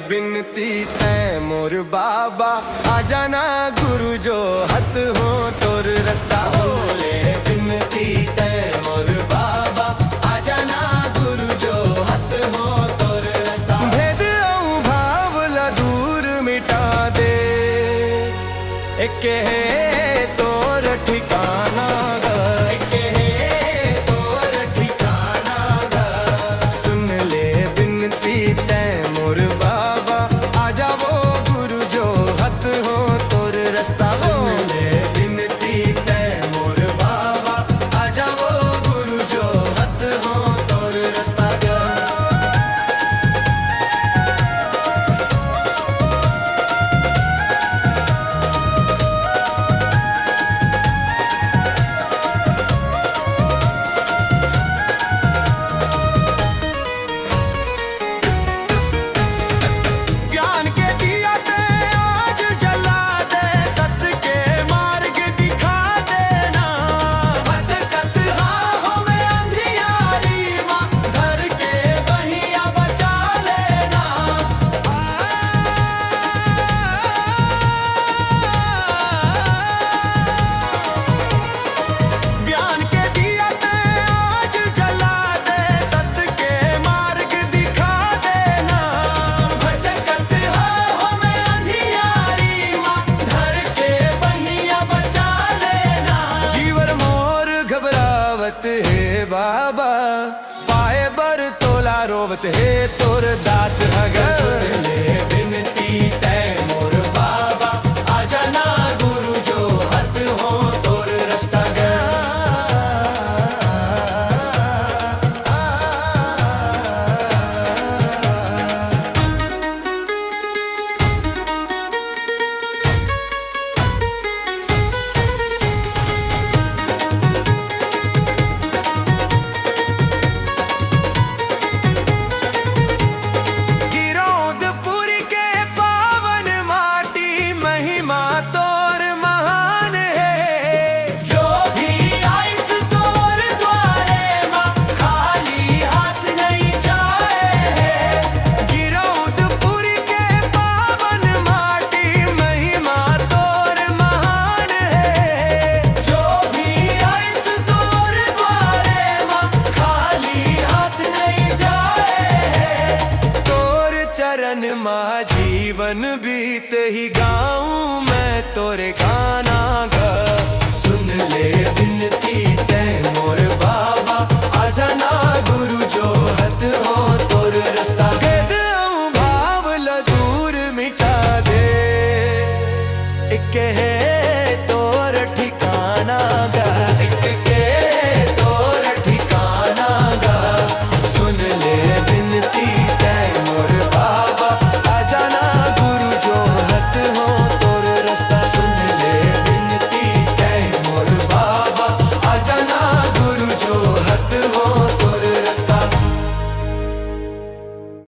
बिनती तै मोर बाबा आ जाना गुरु जो हत हो तोर रास्ता हो ले। बिनती तै मोर बाबा आ जाना गुरु जो हत हो तोर रास्ता। भेद औ भाव ला दूर मिटा दे एक है तोर ठिकाना गा, एक है तोर ठिकाना गा। सुन ले बिनती तै मोर बाबा आ जावो गुरु जो हत हो तोर रास्ता। सुन ले बिनती तै मोर बाबा आ जावो गुरु जो हत हो तोर रास्ता गा। हे बाबा पाए बर तोला रोवत हे तोर दास हगा। सुन ले बिनती तै मोर बाबा आ जाना गुरु जो हत हो तोर रास्ता गा। चरण माँ जीवन बीत ही गाऊं मैं तोरे गाना गा। सुन ले बिनती तै मोर बाबा आ जाना गुरु जो हत हो तोर रास्ता। भेद औ भाव ला दूर मिटा दे एक है